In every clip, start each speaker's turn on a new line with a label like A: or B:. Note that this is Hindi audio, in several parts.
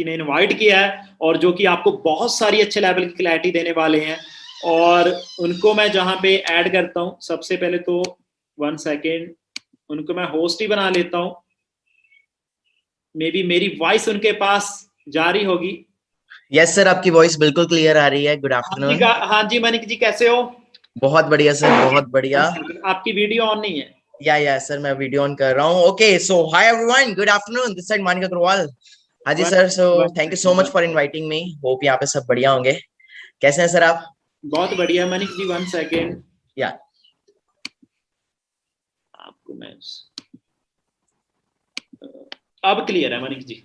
A: ने इनवाइट किया है और जो कि आपको बहुत सारी अच्छे लेवल की क्लैरिटी देने वाले हैं। और उनको मैं जहां पे ऐड करता हूं, सबसे पहले तो 1 सेकेंड, उनको मैं होस्ट ही बना लेता हूं। मे बी मेरी वॉइस उनके पास जा रही होगी।
B: यस सर, आपकी वॉइस बिल्कुल क्लियर आ रही है। गुड
A: हाँ जी,
B: आफ्टरनून।
A: हाँ जी मनिक जी, कैसे हो?
B: बहुत बढ़िया सर, बहुत बढ़िया।
A: आपकी वीडियो ऑन नहीं है।
B: या सर, मैं वीडियो ऑन कर रहा हूँ। Okay, so hi everyone, good afternoon, this side Manik Agarwal. हाँ जी sir, so thank you so much for inviting me. Hope यहाँ पे सब बढ़िया होंगे। कैसे हैं सर आप?
A: बहुत बढ़िया मनिक जी, 1 सेकेंड।
B: या
A: आपको मैं अब क्लियर है मनिक जी।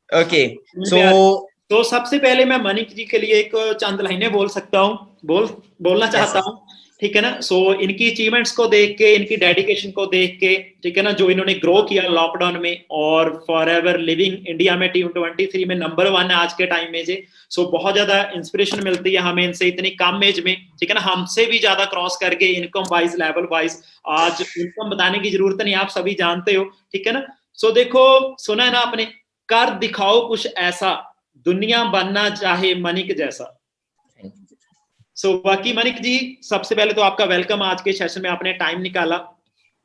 B: ओके, सो
A: तो सबसे पहले मैं मनिक जी के लिए एक चंद लाइनें बोल सकता हूँ, बोलना
B: यस
A: चाहता
B: सर।
A: हूँ। ठीक है ना? सो इनकी अचीवमेंट्स को देख के, इनकी डेडिकेशन को देख के, ठीक है ना, जो इन्होंने ग्रो किया लॉकडाउन में और फॉर एवर लिविंग इंडिया में T23 में नंबर 1 है आज के टाइम में जी। सो बहुत ज्यादा इंस्पिरेशन मिलती है हमें इनसे, इतनी कम एज में, ठीक है ना, हमसे भी ज्यादा क्रॉस करके इनकम वाइज, लेवल वाइज। आज इनकम बताने की जरूरत नहीं, आप सभी जानते हो, ठीक है ना। सो देखो, सुना है ना आपने, कर दिखाओ कुछ ऐसा, दुनिया बनना चाहे मनिक जैसा। बाकी मनिक जी, सबसे पहले तो आपका वेलकम, आज के सेशन में आपने टाइम निकाला।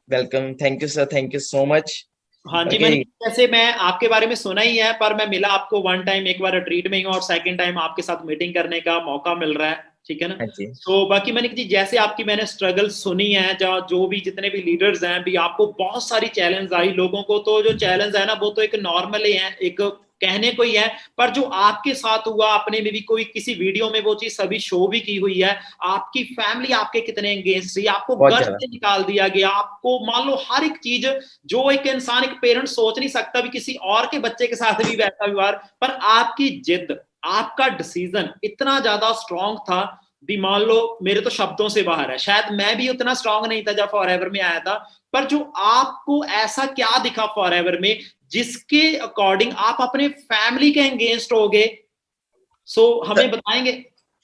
B: Welcome, thank you sir, thank you so much.
A: हाँ जी
B: ओके,
A: मनिक, जैसे मैं आपके बारे में सुना ही है, पर मैं मिला आपको 1 टाइम, एक बार रिट्रीट में ही, और सेकंड टाइम आपके साथ मीटिंग करने का मौका मिल रहा है, ठीक है ना।
B: हाँ जी।
A: बाकी मनिक जी, जैसे आपकी मैंने स्ट्रगल सुनी है, जो भी जितने भी लीडर्स हैं भी, आपको बहुत सारी चैलेंज आई। लोगों को तो जो चैलेंज है ना, वो तो एक नॉर्मल ही है, एक कहने को ही है, पर जो आपके साथ हुआ, आपने में भी कोई किसी वीडियो में वो चीज सभी शो भी की हुई है। आपकी फैमिली आपके कितने एंगेज थी, आपको
B: बहुत
A: घर
B: ज्यादा।
A: से निकाल दिया गया, आपको मान लो हर एक चीज, जो एक इंसान, एक पेरेंट सोच नहीं सकता भी किसी और के बच्चे के साथ भी वैसा व्यवहार, पर आपकी जिद, आपका डिसीजन इतना ज्यादा स्ट्रांग था भी, मान लो मेरे तो शब्दों से बाहर है, शायद मैं भी उतना स्ट्रांग नहीं था जब फॉरएवर में आया था। पर जो आपको ऐसा क्या दिखा फॉरएवर में, जिसके अकॉर्डिंग आप अपने फैमिली के एंगेंस्ट हो गए? हमें बताएंगे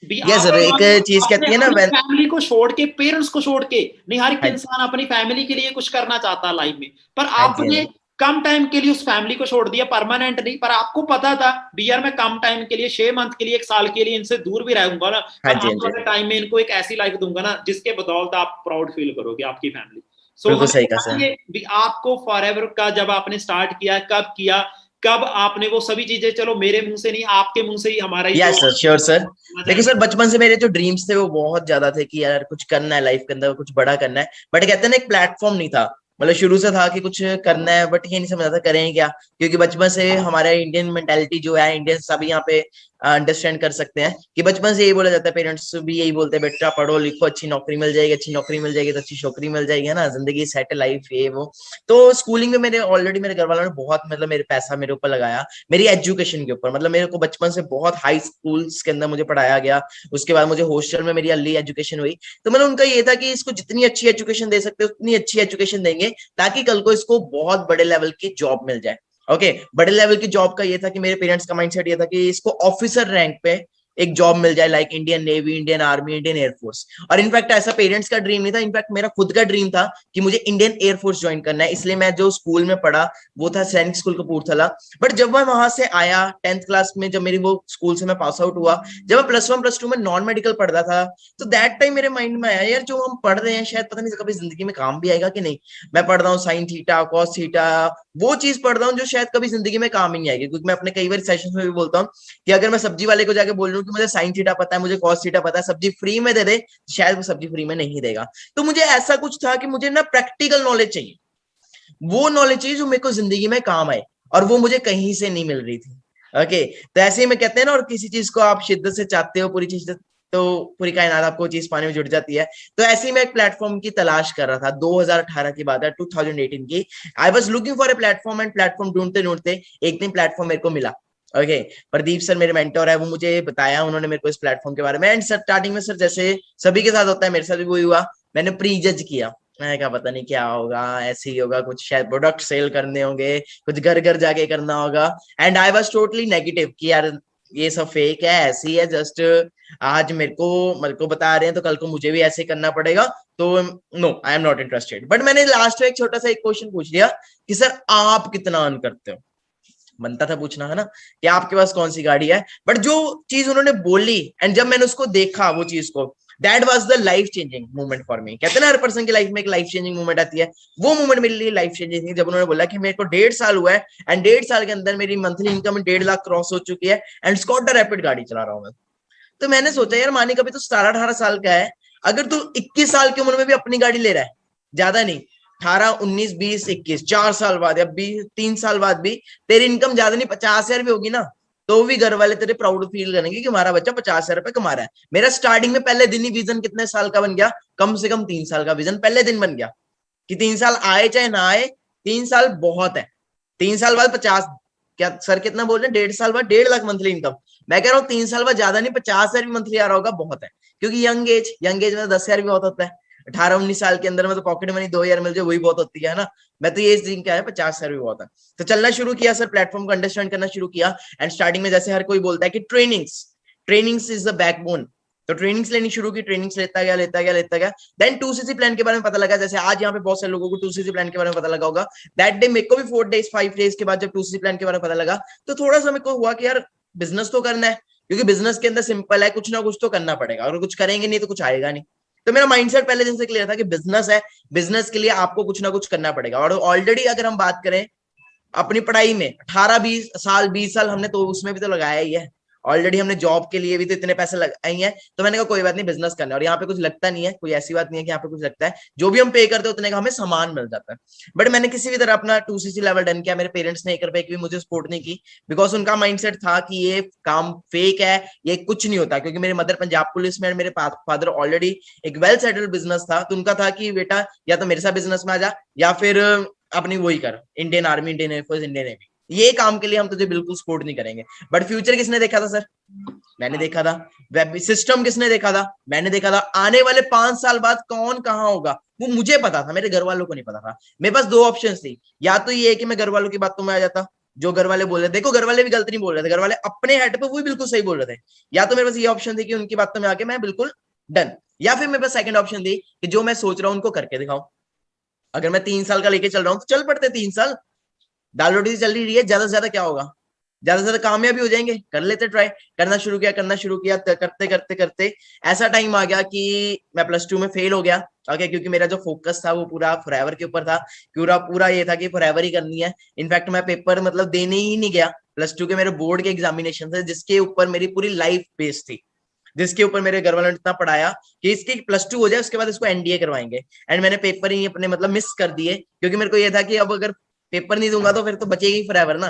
A: भी,
B: यस
A: आप
B: सर, एक चीज
A: अपने
B: कहती है ना,
A: अपनी
B: व्हेन
A: फैमिली को छोड़ के, पेरेंट्स को छोड़ के, नहीं हर एक इंसान अपनी फैमिली के लिए कुछ करना चाहता है लाइफ में, पर
B: हाँ जी, हाँ
A: आपने
B: जी,
A: कम टाइम के लिए उस फैमिली को छोड़ दिया, परमानेंट नहीं, पर आपको पता था भी यार मैं कम टाइम के लिए, 6 मंथ के लिए, 1 साल के लिए इनसे दूर भी रहूंगा ना,
B: हाँ
A: पर
B: जी, हाँ
A: आने
B: जी,
A: वाले टाइम में इनको एक ऐसी लाइफ दूंगा ना जिसके बदौलत आप प्राउड फील करोगे, आपकी फैमिली।
B: बिल्कुल
A: हमें
B: सही कहा सर।
A: बताएंगे भी, आपको फॉरएवर का जब आपने स्टार्ट किया, कब किया, कब आपने वो सभी चीजें, चलो मेरे मुंह से नहीं, आपके मुंह से ही हमारा ही जो
B: यस सर, श्योर सर।
A: सुनना
B: देखो
A: चाहेंगे।
B: सर, बचपन से मेरे जो ड्रीम्स थे वो बहुत ज्यादा थे कि यार कुछ करना है लाइफ के अंदर, कुछ बड़ा करना है। बट कहते हैं ना, एक प्लेटफॉर्म नहीं था। मतलब शुरू से था कि कुछ करना है, बट ये नहीं समझ आता करें क्या। क्योंकि बचपन से हमारा इंडियन मेंटालिटी जो है, इंडियन सभी यहाँ पे अंडरस्टैंड कर सकते हैं कि बचपन से यही बोला जाता है, पेरेंट्स भी यही बोलते हैं, बेटा पढ़ो लिखो, अच्छी नौकरी मिल जाएगी, अच्छी नौकरी मिल जाएगी तो अच्छी छोकरी मिल जाएगी, है ना, जिंदगी सेट, लाइफ ये वो। तो स्कूलिंग में मेरे ऑलरेडी मेरे घर वालों ने बहुत, मतलब मेरे पैसा मेरे ऊपर लगाया, मेरी एजुकेशन के ऊपर। मतलब मेरे को बचपन से बहुत हाई स्कूल्स के अंदर मुझे पढ़ाया गया। उसके बाद मुझे हॉस्टल में मेरी अर्ली एजुकेशन हुई। तो मतलब उनका ये था कि इसको जितनी अच्छी एजुकेशन दे सकते हो उतनी अच्छी एजुकेशन देंगे, ताकि कल को इसको बहुत बड़े लेवल की जॉब मिल जाए। ओके, बड़े लेवल की जॉब का ये था कि मेरे पेरेंट्स का माइंडसेट ये था कि इसको ऑफिसर रैंक पे एक जॉब मिल जाए, like Indian navy, Indian army, Indian air force. और इनफैक्ट ऐसा पेरेंट्स का ड्रीम नहीं था, इनफैक्ट मेरा खुद का ड्रीम था कि मुझे इंडियन एयरफोर्स ज्वाइन करना है। इसलिए मैं जो स्कूल में पढ़ा वो था सैनिक स्कूल कपूरथला। बट जब मैं वहां से आया 10th क्लास में, जब मेरी वो स्कूल से मैं पास आउट हुआ, जब मैं +1 +2 में नॉन मेडिकल पढ़ रहा था, तो दैट टाइम मेरे माइंड में आया, यार जो हम पढ़ रहे हैं शायद पता नहीं कभी जिंदगी में काम भी आएगा कि नहीं। मैं पढ़ रहा हूँ साइन थीटा, कॉस थीटा, वो चीज पढ़ रहा हूँ जो शायद कभी जिंदगी में काम ही नहीं आएगी। क्योंकि मैं अपने कई बार सेशंस में भी बोलता हूँ कि अगर मैं सब्जी वाले को जाके बोल रहा हूँ कि मुझे साइन थीटा पता है, मुझे कॉस थीटा पता है, सब्जी फ्री में दे दे, शायद वो सब्जी फ्री में नहीं देगा। तो मुझे ऐसा कुछ था कि मुझे ना प्रैक्टिकल नॉलेज चाहिए, वो नॉलेज चाहिए जो मेरे को जिंदगी में काम आए, और वो मुझे कहीं से नहीं मिल रही थी। ओके, तो ऐसे ही में कहते हैं ना, और किसी चीज को आप शिद्दत से चाहते हो पूरी चीज, तो पूरी कायनात आपको चीज पाने में जुट जाती है। तो ऐसे ही मैं एक प्लेटफॉर्म की तलाश कर रहा था, 2018 की बात है, 2018 की। I was looking for a platform, and platform ढूंढते ढूंढते एक दिन प्लेटफॉर्म मेरे को मिला। ओके, प्रदीप सर मेरे मेंटोर है, वो मुझे बताया उन्होंने मेरे को इस प्लेटफॉर्म के बारे में। एंड स्टार्टिंग में सर जैसे सभी के साथ होता है, मेरे साथ भी वही हुआ, मैंने प्री जज किया। मैंने कहा पता नहीं क्या होगा, ऐसे ही होगा, कुछ शायद प्रोडक्ट सेल करने होंगे, कुछ घर घर जाके करना होगा। And I was totally negative कि यार ये सब फेक है, ऐसे ही है, जस्ट आज मेरे को बता रहे हैं तो कल को मुझे भी ऐसे करना पड़ेगा। तो no, I am not interested. But मैंने लास्ट में एक छोटा सा एक क्वेश्चन पूछ लिया कि सर आप कितना अर्न करते हो। बनता था पूछना, है ना, कि आपके पास कौन सी गाड़ी है। बट जो चीज उन्होंने बोली एंड जब मैंने उसको देखा वो चीज को, that was the life changing moment for me. कहते हैं ना हर पर्सन की लाइफ में एक लाइफ चेंजिंग मोमेंट आती है, वो मोमेंट मेरे लिए लाइफ चेंजिंग थी जब उन्होंने बोला कि मेरे को 1.5 साल हुआ है एंड 1.5 साल के अंदर मेरी मंथली इनकम 1.5 लाख क्रॉस हो चुकी है एंड स्कॉडा रैपिड गाड़ी चला रहा हूँ मैं। तो मैंने सोचा यार मानिक अभी तो 17-18 साल का है, अगर तू 21 साल की उम्र में भी अपनी गाड़ी ले रहा है, ज्यादा नहीं, 18, 19, 20, 21, 4 साल बाद या 3 साल बाद भी तेरी इनकम ज्यादा नहीं 50,000 भी होगी ना, तो भी घर वाले तेरे प्राउड फील करेंगे कि हमारा बच्चा 50,000 रुपए कमा रहा है। मेरा स्टार्टिंग में पहले दिन ही विजन कितने साल का बन गया, कम से कम 3 साल का विजन पहले दिन बन गया कि 3 साल आए चाहे ना आए, 3 साल बहुत है। 3 साल बाद 50, क्या सर कितना बोल रहे हैं, 1.5 साल बाद 1.5 लाख मंथली इनकम। मैं कह रहा हूँ 3 साल बाद ज्यादा नहीं 50,000 भी मंथली आ रहा होगा बहुत है, क्योंकि यंग एज में 10,000 भी बहुत होता है। 18-19 साल के अंदर में तो पॉकेट मनी 2,000 मिल जाए वही बहुत होती है ना। मैं तो ये दिन क्या है 50,000 भी बहुत है। तो चलना शुरू किया सर, प्लेटफॉर्म को अंडरस्टैंड करना शुरू किया एंड स्टार्टिंग में जैसे हर कोई बोलता है कि ट्रेनिंग्स इज द बैकबोन, तो ट्रेनिंग्स लेनी शुरू की, ट्रेनिंग्स लेता गया। देन 2cc प्लान के बारे में पता लगा, जैसे आज यहाँ पे बहुत सारे लोगों को 2cc प्लान के बारे में पता लगा होगा। दैट डे मेरे को भी 4 डेज 5 डेज के बाद जब 2cc प्लान के बारे में पता लगा, तो थोड़ा सा मेरे को हुआ कि यार बिजनेस तो करना है, क्योंकि बिजनेस के अंदर सिंपल है, कुछ ना कुछ तो करना पड़ेगा, और कुछ करेंगे नहीं तो कुछ आएगा नहीं। तो मेरा माइंडसेट पहले दिन से क्लियर था कि बिजनेस है, बिजनेस के लिए आपको कुछ ना कुछ करना पड़ेगा। और ऑलरेडी अगर हम बात करें अपनी पढ़ाई में 18-20 साल 20 साल हमने तो उसमें भी तो लगाया ही है, ऑलरेडी हमने जॉब के लिए भी तो इतने पैसे लगाए हैं। तो मैंने कहा कोई बात नहीं, बिजनेस करना है। और यहाँ पे कुछ लगता नहीं है, कोई ऐसी बात नहीं है कि यहाँ पे कुछ लगता है, जो भी हम पे करते हैं उतने का हमें सामान मिल जाता है। बट मैंने किसी भी तरह अपना 2cc लेवल डन किया, मेरे पेरेंट्स ने 1 रुपए की भी मुझे सपोर्ट नहीं की, बिकॉज उनका माइंडसेट था कि ये काम फेक है, ये कुछ नहीं होता। क्योंकि मेरी मदर पंजाब पुलिस में, मेरे फादर ऑलरेडी एक वेल सेटल्ड बिजनेस था, तो उनका था कि बेटा या तो मेरे साथ बिजनेस में आ जा या फिर अपनी वही कर, Indian army, Indian air force, Indian navy, ये काम के लिए हम तुझे बिल्कुल सपोर्ट नहीं करेंगे। बट फ्यूचर किसने देखा था सर, मैंने देखा था। वेब सिस्टम किसने देखा था, मैंने देखा था। आने वाले 5 साल बाद कौन कहाँ होगा वो मुझे पता था, मेरे घर वालों को नहीं पता था। मेरे पास 2 ऑप्शन थी, या तो ये कि मैं घर वालों की बातों में आ जाता, जो घर वाले बोल रहे, देखो घर वाले भी गलत नहीं बोल रहे थे, घर वाले अपने हेड पे वो भी बिल्कुल सही बोल रहे थे। या तो मेरे पास ये ऑप्शन थी कि उनकी बातों में आके मैं बिल्कुल डन, या फिर मेरे पास सेकंड ऑप्शन थी कि जो मैं सोच रहा हूँ उनको करके दिखाऊं। अगर मैं 3 साल का लेके चल रहा हूँ तो चल पड़ते 3 साल, दाल रोटी चल रही है, ज्यादा से ज्यादा क्या होगा, ज्यादा से ज्यादा कामयाबी हो जाएंगे, कर लेते ट्राई। करना शुरू किया करते करते करते ऐसा टाइम आ गया कि मैं +2 में फेल हो गया। ओके, क्योंकि मेरा जो फोकस था वो पूरा फॉरएवर के ऊपर था, पूरा पूरा ये था कि फॉरएवर ही करनी है। इनफैक्ट मैं पेपर मतलब देने ही नहीं गया। +2 के मेरे बोर्ड के एग्जामिनेशन थे जिसके ऊपर मेरी पूरी लाइफ बेस्ड थी, जिसके ऊपर मेरे घर वालों ने इतना पढ़ाया कि इसकी +2 हो जाए उसके बाद इसको एनडीए करवाएंगे। एंड मैंने पेपर ही अपने मतलब मिस कर दिए, क्योंकि मेरे को ये था कि अब अगर पेपर नहीं दूंगा तो फिर तो बचेगी फॉरएवर ना,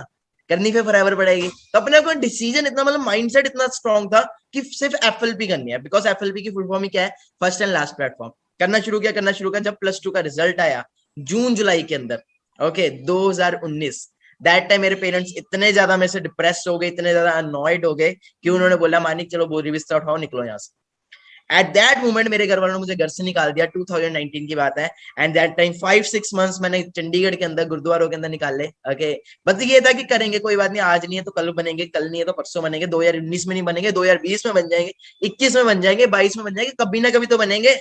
B: करनी फिर फॉरएवर पड़ेगी। तो अपने को डिसीजन इतना मतलब माइंडसेट इतना स्ट्रांग था कि सिर्फ एफएलपी करनी है, बिकॉज एफएलपी की फुल फॉर्म ही क्या है, फर्स्ट एंड लास्ट प्लेटफॉर्म। करना शुरू किया। जब +2 का रिजल्ट आया जून जुलाई के अंदर, ओके 2019, दैट टाइम मेरे पेरेंट्स इतने ज्यादा मेरे से डिप्रेस हो गए, इतने ज्यादा अनॉयड हो गए कि उन्होंने बोला मानिक चलो बोरी बिस्तर उठाओ निकलो यहाँ से। एट दैट मोमेंट मेरे घर वालों ने मुझे घर से निकाल दिया। 2019 की बात है। एंड दैट टाइम 5-6 मंथ्स मैंने चंडीगढ़ के अंदर गुरुद्वारों के अंदर निकाले। ओके, बस ये था कि करेंगे, कोई बात नहीं, आज नहीं है तो कल बनेंगे, कल नहीं है तो परसों बनेंगे, 2019 में नहीं बनेंगे, 2020 में बन जाएंगे, 21 में बन जाएंगे, 22 में बन जाएंगे, कभी ना कभी तो बनेंगे।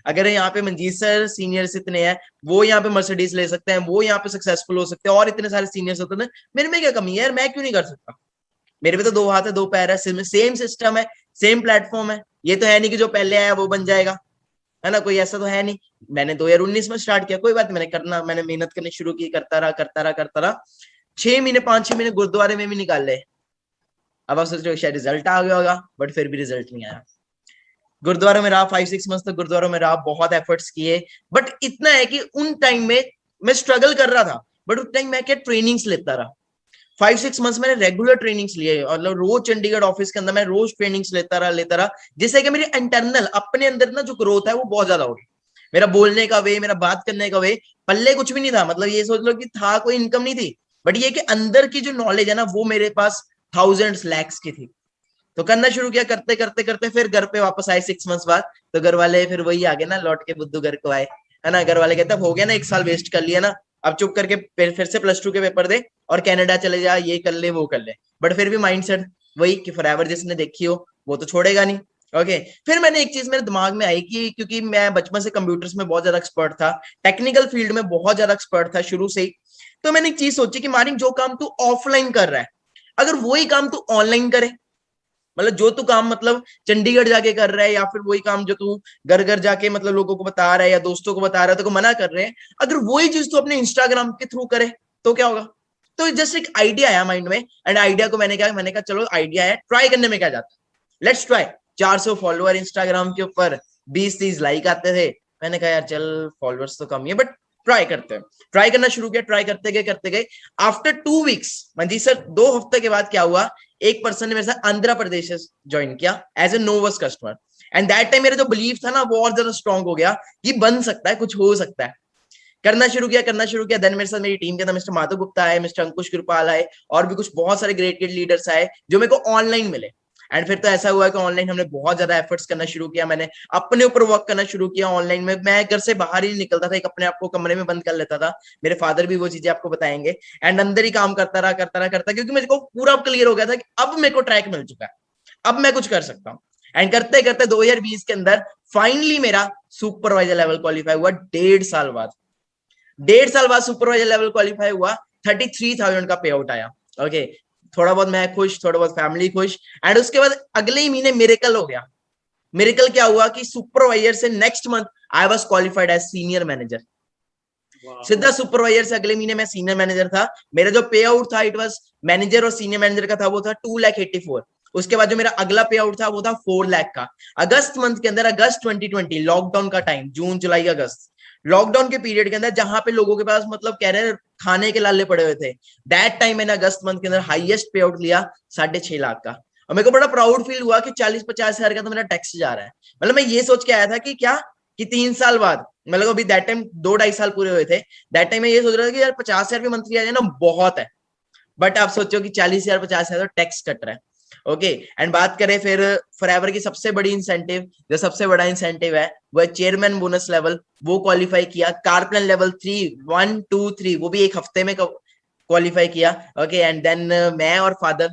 B: अगर यहाँ पे मंजीत सर सीनियर्स इतने हैं, वो यहाँ पे मर्सिडीज ले सकते हैं, वो यहाँ पे सक्सेसफुल हो सकते हैं, और इतने सारे सीनियर्स होते हैं, मेरे में क्या कमी है यार, मैं क्यों नहीं कर सकता। मेरे पे तो 2 हाथ है 2 पैर है, सेम सिस्टम है, सेम प्लेटफॉर्म है। ये तो है नहीं कि जो पहले आया वो बन जाएगा, है ना, कोई ऐसा तो है नहीं। मैंने 2019 में स्टार्ट किया, कोई बात नहीं, मैंने मेहनत करनी शुरू की, करता रहा 6 महीने 5-6 महीने गुरुद्वारे में भी निकाल ले। अब आप सोच रहे हो शायद रिजल्ट आ गया होगा, बट फिर भी रिजल्ट नहीं आया। गुरुद्वारा में रहा 5-6 मंथ तक, गुरुद्वारा में रहा, बहुत एफर्ट्स किए। बट इतना है कि उन टाइम में मैं स्ट्रगल कर रहा था, बट उस टाइम मैं क्या ट्रेनिंग्स लेता रहा। 5-6 मंथ्स मैंने रेगुलर ट्रेनिंग्स लिए, मतलब रोज चंडीगढ़ ऑफिस के अंदर मैं रोज ट्रेनिंग्स लेता रहा, जिससे कि मेरी इंटरनल अपने अंदर ना जो ग्रोथ है वो बहुत ज्यादा होगी। मेरा बोलने का वे, मेरा बात करने का वे, पल्ले कुछ भी नहीं था, मतलब ये सोच लो कि था, कोई इनकम नहीं थी, बट ये कि अंदर की जो नॉलेज है ना वो मेरे पास थाउजेंड्स लैक्स की थी। तो करना शुरू किया, करते फिर घर पे वापस आए 6 मंथ्स बाद। तो घर वाले फिर वही आगे ना, लौट के बुद्धू घर को आए, है ना। घर वाले कहते हो गया ना, 1 साल वेस्ट कर लिया ना, अब चुप करके फिर से +2 के पेपर दे और कनाडा चले जा, ये कर ले वो कर ले। बट फिर भी माइंडसेट वही कि फॉरएवर जिसने देखी हो वो तो छोड़ेगा नहीं। ओके फिर मैंने एक चीज मेरे दिमाग में आई कि क्योंकि मैं बचपन से कंप्यूटर्स में बहुत ज्यादा एक्सपर्ट था, टेक्निकल फील्ड में बहुत ज्यादा एक्सपर्ट था शुरू से ही, तो मैंने एक चीज सोची कि मानिक जो काम तू ऑफलाइन कर रहा है अगर वही काम तू ऑनलाइन करे, मतलब जो तू काम मतलब चंडीगढ़ जाके कर रहा है या फिर वही काम जो तू घर घर जाके मतलब लोगों को बता रहा है या दोस्तों को बता रहा है तो को मना कर रहे हैं, अगर वही चीज तू अपने इंस्टाग्राम के थ्रू करे तो क्या होगा। तो जस्ट एक आइडिया आया माइंड में एंड आइडिया को मैंने कहा चलो आइडिया है, ट्राई करने में क्या जाता है, लेट्स ट्राई। 400 फॉलोअर इंस्टाग्राम के ऊपर, 20-30 लाइक आते थे, मैंने कहा यार चल फॉलोअर्स तो कम ही है बट ट्राई करते हैं। ट्राई करना शुरू किया, ट्राई करते गए। आफ्टर 2 वीक्स मंजीत सर 2 हफ्ते के बाद क्या हुआ, एक पर्सन ने मेरे साथ आंध्र प्रदेश से ज्वाइन किया as a novice customer and that time मेरा जो बिलीव था ना वो और ज्यादा स्ट्रॉन्ग हो गया कि बन सकता है, कुछ हो सकता है। करना शुरू किया। देन मेरे साथ मेरी टीम के अंदर मिस्टर माधव गुप्ता आए, मिस्टर अंकुश कृपाल आए और भी कुछ बहुत सारे ग्रेट लीडर्स आए जो मेरे को ऑनलाइन मिले। एंड फिर तो ऐसा हुआ कि ऑनलाइन हमने बहुत ज्यादा एफर्ट्स करना शुरू किया, मैंने अपने ऊपर वर्क करना शुरू किया ऑनलाइन में। मैं घर से बाहर ही नहीं निकलता था, एक अपने आप को कमरे में बंद कर लेता था, मेरे फादर भी वो चीजें आपको बताएंगे, एंड अंदर ही काम करता रहा क्योंकि मेरे को पूरा क्लियर हो गया था कि अब मेरे को ट्रैक मिल चुका है, अब मैं कुछ कर सकता हूँ। एंड करते करते 2020 के अंदर फाइनली मेरा सुपरवाइजर लेवल क्वालिफाई हुआ। 1.5 साल बाद सुपरवाइजर लेवल क्वालिफाई हुआ, 33,000 का पे आउट आया। ओके थोड़ा बहुत मैं खुश, थोड़ा बहुत फैमिली खुश। एंड उसके बाद अगले ही महीने मिरेकल हो गया। मिरेकल क्या हुआ कि सुपरवाइजर से next month I was qualified as senior manager. सीधा सुपरवाइजर से अगले महीने मैं सीनियर मैनेजर था। मेरा जो पे आउट था इट वाज मैनेजर और सीनियर मैनेजर का था, वो था 2,84,000। उसके बाद जो मेरा अगला पे आउट था वो था 4 लाख का। अगस्त मंथ के अंदर, अगस्त 2020 लॉकडाउन का टाइम, जून जुलाई अगस्त लॉकडाउन के पीरियड के अंदर जहां पे लोगों के पास मतलब कह रहे हैं खाने के लाले पड़े हुए थे, दैट टाइम मैंने अगस्त मंथ के अंदर हाईएस्ट पे आउट लिया 6.5 लाख का। और मेरे को बड़ा प्राउड फील हुआ कि 40-50 हजार का तो मेरा टैक्स जा रहा है। मतलब मैं ये सोच के आया था कि क्या कि 3 साल बाद, मतलब अभी दैट टाइम 2-2.5 साल पूरे हुए थे, दैट टाइम मैं ये सोच रहा था कि यार 50,000 भी मंथली आ जाए ना बहुत है, बट आप सोचो कि 40,000 50,000 तो टैक्स कट रहा है। ओके एंड बात करें फिर फॉरएवर की सबसे बड़ी इंसेंटिव, जो सबसे बड़ा इंसेंटिव है वो है चेयरमैन बोनस लेवल, वो क्वालिफाई किया। कार प्लान लेवल 3 1 2 3 वो भी एक हफ्ते में क्वालिफाई किया। ओके एंड देन मैं और फादर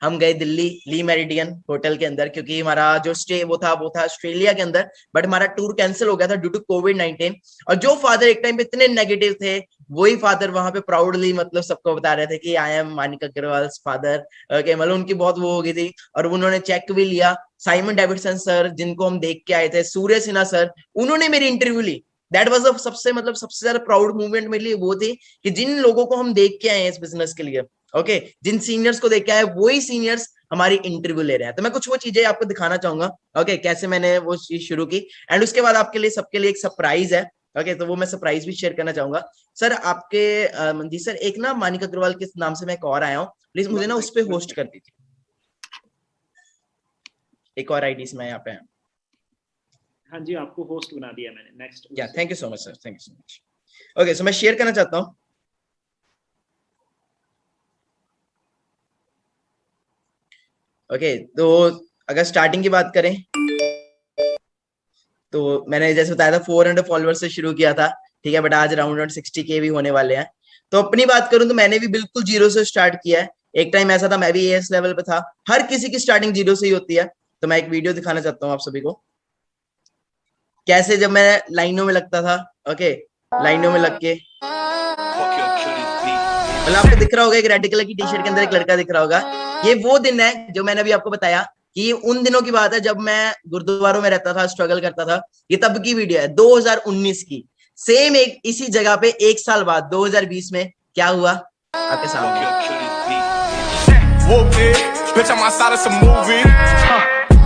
B: हम गए दिल्ली ली मेरिडियन होटल के अंदर, क्योंकि हमारा जो स्टे वो था ऑस्ट्रेलिया के अंदर, बट हमारा टूर कैंसिल हो गया था ड्यू टू कोविड-19। और जो फादर एक टाइम पे इतने नेगेटिव थे, वही फादर वहां पे प्राउडली मतलब सबको बता रहे थे कि I am Manik Agarwal father. मतलब उनकी बहुत वो हो गई थी और उन्होंने चेक भी लिया। साइमन डेविडसन सर जिनको हम देख के आए थे, सूर्य सिन्हा सर, उन्होंने मेरी इंटरव्यू ली। दैट वाज सबसे ज्यादा प्राउड मूवमेंट मेरे लिए वो थी कि जिन लोगों को हम देख के आए हैं इस बिजनेस के लिए, जिन सीनियर्स को देख के आए वही सीनियर्स हमारी इंटरव्यू ले रहे हैं। तो मैं कुछ वो चीजें आपको दिखाना चाहूंगा कैसे मैंने वो चीज शुरू की। एंड उसके बाद आपके लिए सबके लिए एक सरप्राइज है। तो वो मैं सरप्राइज भी शेयर करना चाहूंगा। सर आपके मंजीत सर एक ना मानिक अग्रवाल के नाम से मैं एक और आया हूँ, प्लीज मुझे ना उस पर होस्ट कर दीजिए। एक और आईडी में यहाँ पे है।
A: हाँ जी आपको होस्ट बना दिया मैंने। नेक्स्ट
B: या thank you so much sir, thank you so much. Okay so मैं शेयर करना चाहता हूँ। तो अगर स्टार्टिंग की बात करें तो मैंने जैसे बताया था 400 फॉलोअर्स से शुरू किया था, ठीक है, बट आज अराउंड 60K भी होने वाले हैं। तो अपनी बात करूं तो मैंने भी बिल्कुल जीरो से स्टार्ट किया है। एक टाइम ऐसा था मैं भी एएस लेवल पे था, हर किसी की स्टार्टिंग जीरो से ही होती है। तो मैं एक वीडियो दिखाना चाहता हूँ आप सभी को, कैसे जब मैं लाइनों में लगता था। लाइनों में लग के मतलब आपको दिख रहा होगा एक रेड कलर की टी शर्ट के अंदर एक लड़का दिख रहा होगा। ये वो दिन है जो मैंने अभी आपको बताया कि उन दिनों की बात है जब मैं गुरुद्वारों में रहता था, स्ट्रगल करता था। ये तब की वीडियो है 2019 की। सेम एक इसी जगह पे 1 साल बाद 2020 में क्या हुआ आपके सामने।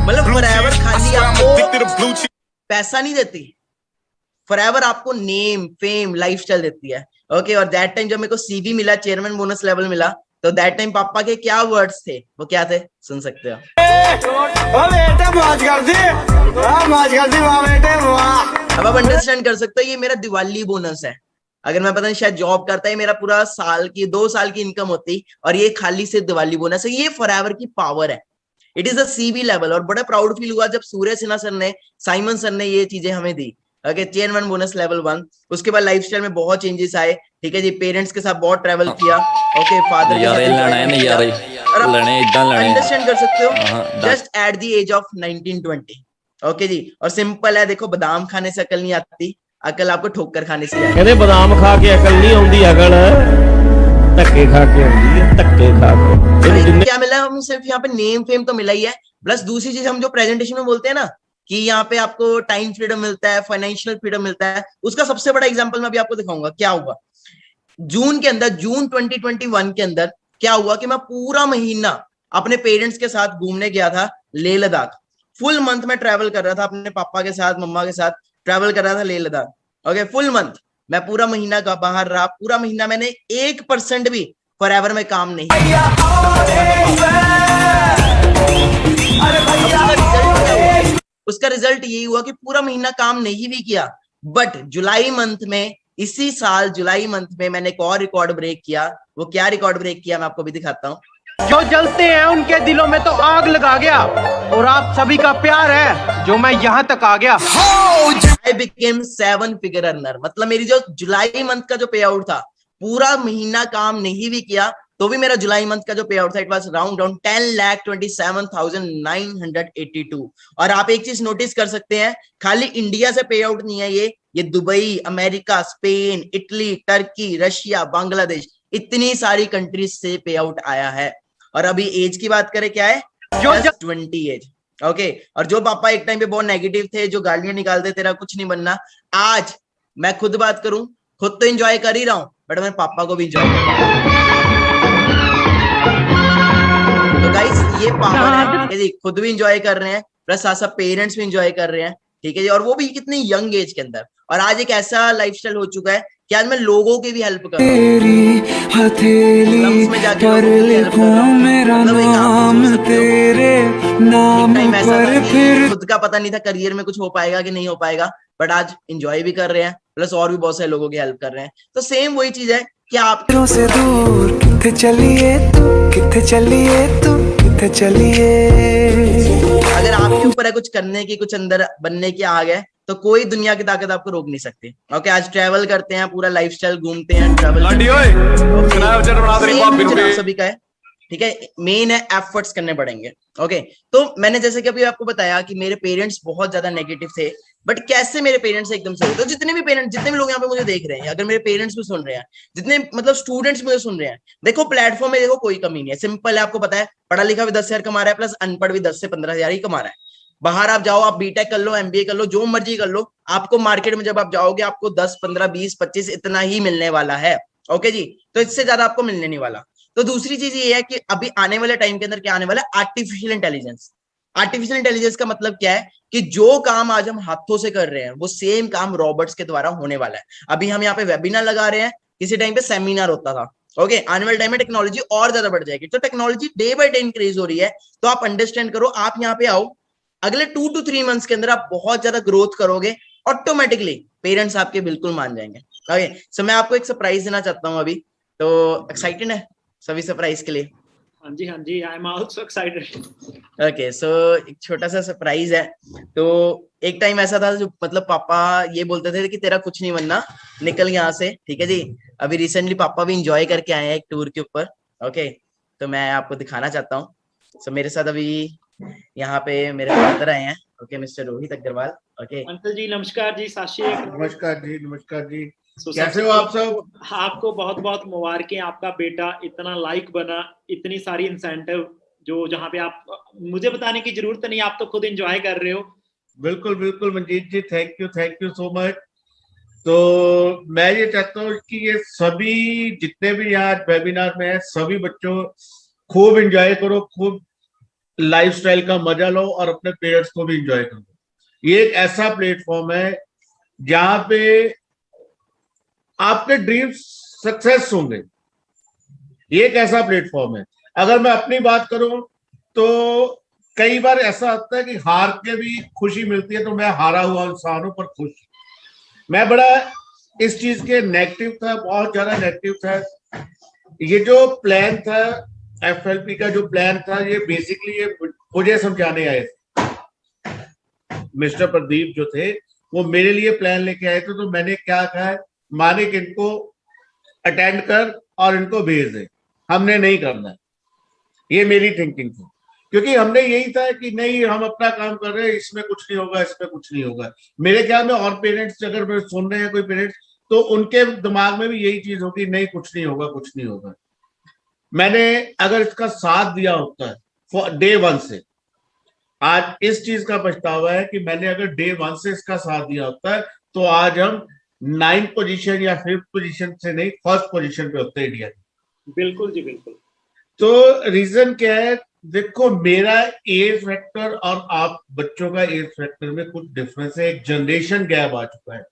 B: मतलब फॉरएवर खाली आपको पैसा नहीं देती, फॉरएवर आपको नेम फेम लाइफस्टाइल देती है। और दैट टाइम जब मेरे को सीवी मिला, चेयरमैन बोनस लेवल मिला, तो दैट टाइम पापा के क्या वर्ड्स थे, वो क्या थे, सुन सकते हो। अब आप अंडरस्टैंड कर सकते हो, ये मेरा दिवाली बोनस है। अगर मैं पता नहीं शायद जॉब करता है, मेरा पूरा साल की 2 साल की इनकम होती, और ये खाली से दिवाली बोनस है। ये फॉरएवर की पावर है, it is a CV level. और बड़ा प्राउड फील हुआ जब सूर्य सिन्हा सर ने, साइमन सर ने ये चीजें हमें दी। Chairman bonus level 1। उसके बाद लाइफस्टाइल में बहुत चेंजेस आए, ठीक है जी। पेरेंट्स के साथ बहुत ट्रैवल किया, फादर
C: लेने इतना लेने
B: अंडरस्टैंड कर सकते हो,
C: हाँ,
B: just at the age of 19-20। Okay जी, और सिंपल है, देखो बादाम खाने से अकल नहीं आती, अकल आपको ठोकर खाने से आती है।
D: कहते बादाम खा के अकल नहीं आती, अकल धक्के खा के आती है, धक्के खा के।
B: क्या मिला हमें? सिर्फ यहाँ पे नेम फेम तो मिला ही है, प्लस दूसरी चीज हम जो प्रेजेंटेशन में बोलते हैं ना कि यहाँ पे आपको टाइम फ्रीडम मिलता है, फाइनेंशियल फ्रीडम मिलता है, उसका सबसे बड़ा एग्जांपल मैं अभी आपको दिखाऊंगा। क्या हुआ जून के अंदर, जून 2021 के अंदर क्या हुआ कि मैं पूरा महीना अपने पेरेंट्स के साथ घूमने गया था लेह लद्दाख। फुल मंथ में ट्रैवल कर रहा था अपने पापा के साथ, मम्मा के साथ ट्रैवल कर रहा था Leh Ladakh. Okay, full month मैं पूरा महीना का बाहर रहा, पूरा महीना मैंने 1% भी फॉरएवर में काम नहीं किया। उसका रिजल्ट यही हुआ कि पूरा महीना काम नहीं भी किया, बट जुलाई मंथ में, इसी साल जुलाई मंथ में मैंने एक और रिकॉर्ड ब्रेक किया। वो क्या रिकॉर्ड ब्रेक किया मैं आपको भी दिखाता हूँ।
E: जो जलते हैं उनके दिलों में तो आग लगा गया, और आप सभी का प्यार है जो मैं यहाँ तक आ गया।
B: I became 7 figure earner। मतलब मेरी जो जुलाई मंथ का जो पे आउट था, पूरा महीना काम नहीं भी किया तो भी मेरा जुलाई मंथ का जो पे आउट था, इट वाज राउंड 10,27,982। और आप एक चीज नोटिस कर सकते हैं, खाली इंडिया से पे आउट नहीं है ये Dubai, America, Spain, Italy, Turkey, Russia, Bangladesh, इतनी सारी कंट्रीज से पे आउट आया है। और अभी एज की बात करें, क्या है? Just 20 as. ओके, और जो पापा एक टाइम पे बहुत नेगेटिव थे, जो गालियां निकालते तेरा कुछ नहीं बनना, आज मैं खुद बात करूं, खुद तो एंजॉय कर ही रहा हूं, बट मैं पापा को भी एंजॉय कर रहा हूं। तो गाइस ये पावर है, ठीक है जी, खुद भी एंजॉय कर रहे हैं, प्लस साथ साथ पेरेंट्स भी एंजॉय कर रहे हैं, ठीक है जी, और वो भी कितनी यंग एज के अंदर। और आज एक ऐसा लाइफस्टाइल हो चुका है कि आज मैं लोगों की भी हेल्प कर रहा हूँ, में जाके लोगों की हेल्प कर रहा हूँ। मतलब एक आप सोच सकते हो, एक टाइम ऐसा था कि खुद का पता नहीं था करियर में कुछ हो पाएगा कि नहीं हो पाएगा, बट आज एंजॉय भी कर रहे हैं, प्लस और भी बहुत सारे लोगों की हेल्प कर रहे हैं। तो सेम वही चीज है कि आप
F: से दूर किथे चलिए तू, किथे चलिए तू, किथे चलिए।
B: अगर आपके ऊपर है कुछ करने की, कुछ अंदर बनने की आग है, तो कोई दुनिया की ताकत आपको रोक नहीं सकती। ओके, आज ट्रैवल करते हैं, पूरा लाइफस्टाइल घूमते हैं, ट्रैवल सभी का है, ठीक है। मेन है एफर्ट्स करने पड़ेंगे। ओके, तो मैंने जैसे कि अभी आपको बताया कि मेरे पेरेंट्स बहुत ज्यादा नेगेटिव थे, बट कैसे मेरे पेरेंट्स एकदम से हुए। तो जितने भी पेरेंट्स, जितने भी लोग यहाँ पे मुझे देख रहे हैं, अगर मेरे पेरेंट्स भी सुन रहे हैं, जितने मतलब स्टूडेंट्स मुझे सुन रहे हैं, देखो प्लेटफॉर्म में देखो कोई कमी नहीं है, सिंपल है, आपको पता है पढ़ा लिखा भी 10,000 कमा रहा है, प्लस अनपढ़ भी 10 से 15,000 ही कमा रहा है। बाहर आप जाओ, आप बीटेक कर लो, एमबीए कर लो, जो मर्जी कर लो, आपको मार्केट में जब आप जाओगे आपको 10, 15, 20, 25 इतना ही मिलने वाला है। ओके जी, तो इससे ज्यादा आपको मिलने नहीं वाला। तो दूसरी चीज ये है कि अभी आने वाले टाइम के अंदर क्या आने वाला है? Artificial intelligence. आर्टिफिशियल इंटेलिजेंस का मतलब क्या है कि जो काम आज हम हाथों से कर रहे हैं, वो सेम काम रॉबोट्स के द्वारा होने वाला है। अभी हम यहाँ पे वेबिनार लगा रहे हैं, किसी टाइम पे सेमिनार होता था। ओके, आने वाले टाइम में टेक्नोलॉजी और ज्यादा बढ़ जाएगी, तो technology day by day increase हो रही है। तो आप अंडरस्टैंड करो, आप यहाँ पे आओ, अगले 2 to 3 मंथ्स के अंदर आप बहुत ज्यादा ग्रोथ करोगे, ऑटोमेटिकली पेरेंट्स आपके बिल्कुल मान जाएंगे। ओके, सो मैं आपको एक सरप्राइज देना चाहता हूँ अभी, तो एक्साइटेड है सभी सरप्राइज के लिए?
A: हाँ जी, I am also excited.
B: Okay, so एक छोटा सा सरप्राइज है। तो एक टाइम ऐसा था जो मतलब पापा ये बोलते थे कि तेरा कुछ नहीं बनना, निकल यहाँ से, ठीक है जी। अभी रिसेंटली पापा भी इंजॉय करके आए हैं एक टूर के ऊपर। ओके, तो मैं आपको दिखाना चाहता हूँ। सो मेरे साथ अभी यहाँ पे मेरे फादर आए हैं, okay, mister Rohit Agarwal. Okay
A: uncle ji नमस्कार जी, साक्षी।
G: नमस्कार जी, नमस्कार जी,
A: So,
G: कैसे हो आप सब?
A: आपको बहुत बहुत मुबारकें, आपका बेटा इतना लाइक बना, इतनी सारी इंसेंटिव जो जहाँ पे आप, मुझे बताने की जरूरत नहीं, आप तो खुद एंजॉय कर रहे हो।
G: बिल्कुल बिल्कुल मंजीत जी, थैंक यू सो मच। तो मैं ये चाहता हूँ कि ये सभी जितने भी आज वेबिनार में है, सभी बच्चों खूब एंजॉय करो, खूब लाइफस्टाइल का मजा लो और अपने पेरेंट्स को भी एंजॉय करो। ये एक ऐसा प्लेटफॉर्म है जहाँ पे आपके ड्रीम्स सक्सेस होंगे। ये एक ऐसा प्लेटफॉर्म है। अगर मैं अपनी बात करूं तो कई बार ऐसा होता है कि हार के भी खुशी मिलती है, तो मैं हारा हुआ इंसान हूं पर खुश। मैं बड़ा इस चीज के नेगेटिव था, बहुत ज्यादा नेगेटिव था। ये जो प्लान था, एफएलपी का जो प्लान था, ये बेसिकली ये मुझे समझाने आए थे। मिस्टर प्रदीप जो थे वो मेरे लिए प्लान लेके आए थे। तो मैंने क्या कहा, माने कि इनको अटेंड कर और इनको भेज दे, हमने नहीं करना। ये मेरी थिंकिंग थी, क्योंकि हमने यही था कि नहीं हम अपना काम कर रहे हैं, इसमें कुछ नहीं होगा, इसमें कुछ नहीं होगा। मेरे ख्याल में और पेरेंट्स अगर सुन रहे हैं कोई पेरेंट्स, तो उनके दिमाग में भी यही चीज होगी, नहीं कुछ नहीं होगा, कुछ नहीं होगा। मैंने अगर इसका साथ दिया होता है डे वन से, आज इस चीज का पछतावा है कि मैंने अगर डे वन से इसका साथ दिया होता है, तो आज हम 9th पोजीशन या 5th पोजीशन से नहीं, 1st पोजीशन पे होते इंडिया की।
A: बिल्कुल जी, बिल्कुल।
G: तो रीजन क्या है, देखो मेरा एज फैक्टर और आप बच्चों का एज फैक्टर में कुछ डिफरेंस है, एक जनरेशन गैप आ चुका है।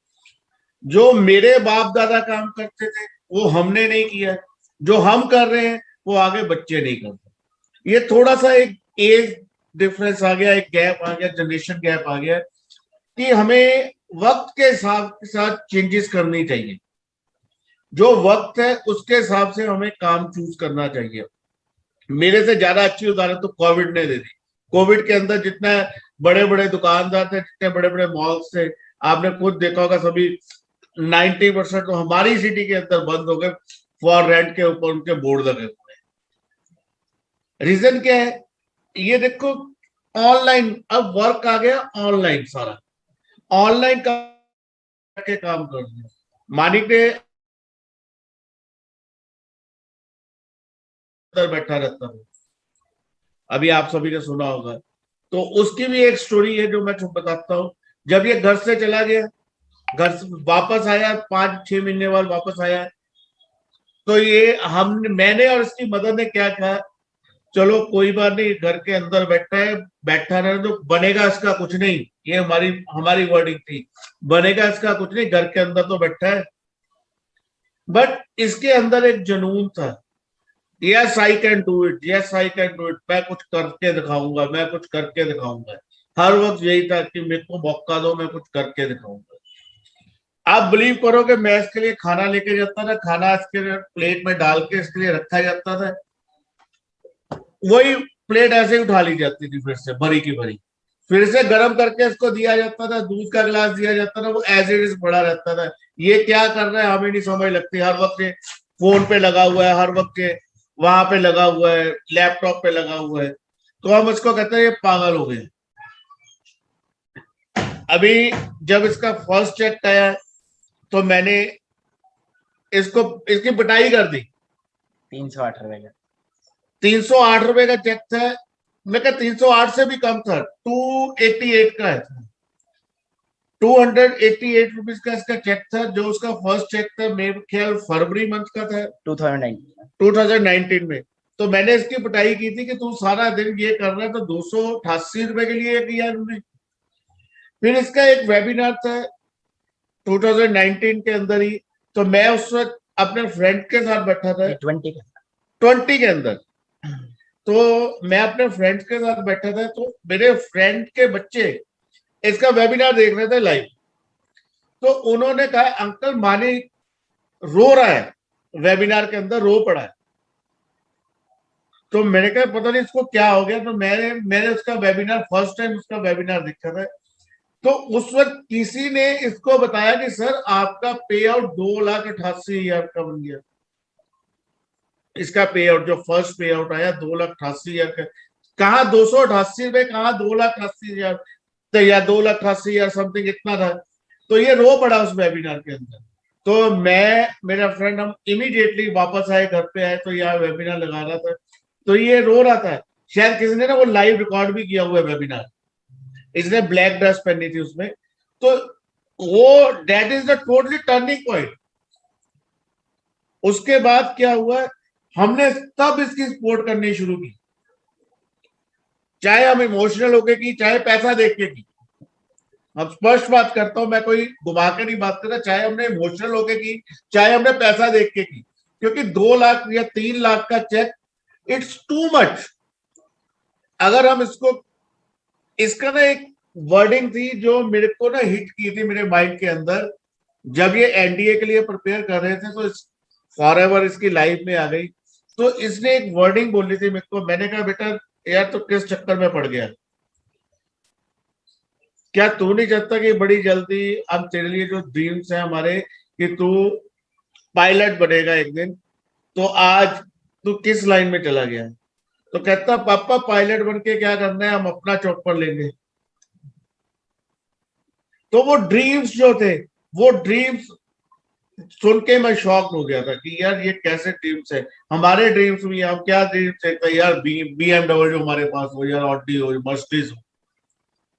G: जो मेरे बाप दादा काम करते थे वो हमने नहीं किया, जो हम कर रहे हैं वो आगे बच्चे नहीं करते। ये थोड़ा सा एक एज डिफरेंस आ गया, एक गैप आ गया, जनरेशन गैप आ गया, कि हमें वक्त के साथ चेंजेस करनी चाहिए। जो वक्त है उसके हिसाब से हमें काम चूज करना चाहिए। मेरे से ज्यादा अच्छी उदाहरण तो कोविड ने दे दी। कोविड के अंदर जितने बड़े बड़े दुकानदार थे, जितने बड़े बड़े मॉल्स थे, आपने खुद देखा होगा, सभी 90% तो हमारी सिटी के अंदर बंद हो गए, फॉर रेंट के ऊपर उनके बोर्ड लगे हुए हैं। रीजन क्या है, ये देखो ऑनलाइन, अब वर्क आ गया ऑनलाइन, सारा ऑनलाइन के काम कर दिया। मानिक ने बैठा रहता है, अभी आप सभी ने सुना होगा, तो उसकी भी एक स्टोरी है जो मैं बताता हूँ। जब ये घर से चला गया, घर से वापस आया, 5-6 महीने बाद वापस आया, तो ये मैंने और इसकी मदर ने क्या कहा, चलो कोई बात नहीं, घर के अंदर बैठा रहे तो बनेगा इसका कुछ नहीं, ये हमारी वर्डिंग थी, बनेगा इसका कुछ नहीं, घर के अंदर तो बैठा है। बट इसके अंदर एक जुनून था, yes I can do it, yes I can do it, मैं कुछ करके दिखाऊंगा, मैं कुछ करके दिखाऊंगा। हर वक्त यही था कि मेरे को मौका दो, मैं कुछ करके दिखाऊंगा। आप बिलीव करोगे, मैं इसके लिए खाना लेके जाता था, खाना इसके प्लेट में डाल के इसके लिए रखा जाता था, वही प्लेट ऐसे ही उठा ली जाती थी, फिर से भरी की भरी, फिर से गर्म करके इसको दिया जाता था, दूध का गिलास दिया जाता था, वो एज इट इज पड़ा रहता था। ये क्या कर रहा है हमें नहीं समझ लगती, हर वक्त फोन पे लगा हुआ है, हर वक्त वहां पे लगा हुआ है, लैपटॉप पे लगा हुआ है, तो हम उसको कहते हैं ये पागल हो गए। अभी जब इसका फर्स्ट चेक आया तो मैंने इसकी पिटाई कर दी।
B: 308 रुपए का
G: 308 रुपए का चेक था, मैं कहा 308 से भी कम था, 288 का है, 288 रुपीज का इसका चेक था, जो उसका फर्स्ट चेक था मेरे ख्याल फरवरी मंथ का था, 2019 में। तो मैंने इसकी पिटाई की थी कि तू सारा दिन ये कर रहा है, तो 288 रुपए के लिए किया उन्होंने। फिर इसका एक वेबिनार था 2019 के अंदर ही, तो मैं उस वक्त अपने फ्रेंड के साथ बैठा था, 20 के अंदर, तो मैं अपने फ्रेंड्स के साथ बैठा था, तो मेरे फ्रेंड के बच्चे इसका वेबिनार देख रहे थे लाइव, तो उन्होंने कहा अंकल मानी रो रहा है, वेबिनार के अंदर रो पड़ा है। तो मैंने कहा पता नहीं इसको क्या हो गया, तो मैंने उसका वेबिनार, फर्स्ट टाइम उसका वेबिनार देखा था, तो उस वक्त किसी ने इसको बताया कि सर आपका पे आउट 2,88,000 का बन गया। इसका पे आउट जो फर्स्ट पे आउट आया 2,88,000 का, कहा 288 रुपए, कहा 2,88,000 या 2,88,000 समथिंग इतना था। तो ये रो पड़ा उस वेबिनार के अंदर। तो मैं, मेरा फ्रेंड, हम इमीडिएटली वापस आए, घर पे आए, तो यहाँ वेबिनार लगा रहा था, तो ये रो रहा था। शायद किसी ने ना वो लाइव रिकॉर्ड भी किया हुआ है वेबिनार, इसने ब्लैक ड्रेस पहनी थी उसमें, तो वो that is the totally turning point. उसके बाद क्या हुआ, हमने तब इसकी सपोर्ट करनी शुरू की, चाहे हम इमोशनल होके की, चाहे पैसा देख के की। अब स्पष्ट बात करता हूं, मैं कोई घुमा के नहीं बात करता, चाहे हमने इमोशनल होके की, चाहे हमने पैसा देख के की, क्योंकि 2 लाख या 3 लाख का चेक इट्स टू मच। अगर हम इसका ना एक वर्डिंग थी जो मेरे को ना हिट की थी मेरे माइंड के अंदर, जब ये एनडीए के लिए प्रिपेयर कर रहे थे, तो फॉरएवर इसकी लाइफ में आ गई। तो इसने एक वर्डिंग बोली थी मेरे को, मैंने कहा बेटा यार तो किस चक्कर में पड़ गया, क्या तू नहीं चाहता कि बड़ी जल्दी हम तेरे लिए जो ड्रीम्स है हमारे कि तू पायलट बनेगा एक दिन, तो आज तू किस लाइन में चला गया। तो कहता पापा पायलट बन के क्या करना है, हम अपना चॉपर लेंगे। तो वो ड्रीम्स जो थे, वो ड्रीम्स सुन के मैं शॉक हो गया था कि यार ये कैसे ड्रीम्स है। हमारे ड्रीम्स भी, हम क्या ड्रीम्स है यार, BMW हमारे पास हो, यार ऑडी हो, मर्सिडीज हो,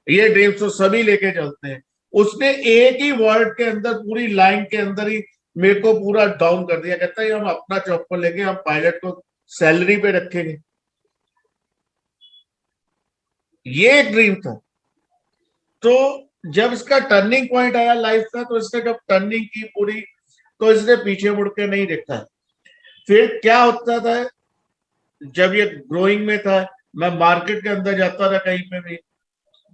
G: ये ड्रीम्स तो सभी लेके चलते हैं। उसने एक ही वर्ड के अंदर, पूरी लाइन के अंदर ही मेरे को पूरा डाउन कर दिया। कहता है हम अपना चॉपर लेंगे, हम पायलट को सैलरी पे रखेंगे। ये एक ड्रीम था। तो जब इसका टर्निंग पॉइंट आया लाइफ का, तो इसने जब टर्निंग की पूरी, तो इसने पीछे मुड़ के नहीं देखा। फिर क्या होता था, जब ये ग्रोइंग में था, मैं मार्केट के अंदर जाता था कहीं पे भी,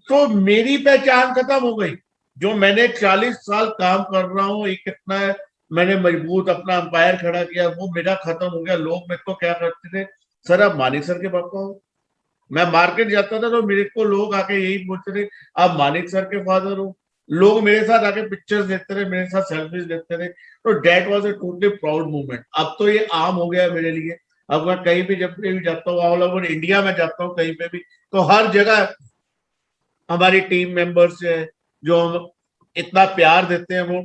G: तो मेरी पहचान खत्म हो गई। जो मैंने 40 साल काम कर रहा हूँ, ये कितना है, मैंने मजबूत अपना अंपायर खड़ा किया, वो मेरा खत्म हो गया। लोग मेरे को क्या करते थे, सर आप मानिक सर के पापा हो। मैं मार्केट जाता था तो मेरे को लोग आके यही पूछते थे, आप मानिक सर के फादर हो। लोग मेरे साथ आके पिक्चर्स लेते थे, मेरे साथ सेल्फीज लेते थे। तो that was a totally proud moment. अब तो ये आम हो गया है मेरे लिए। अब मैं कहीं भी जब भी जाता हूँ, ऑल ओवर इंडिया में जाता हूँ कहीं पे भी, तो हर जगह हमारी टीम मेंबर्स है जो हम इतना प्यार देते हैं, वो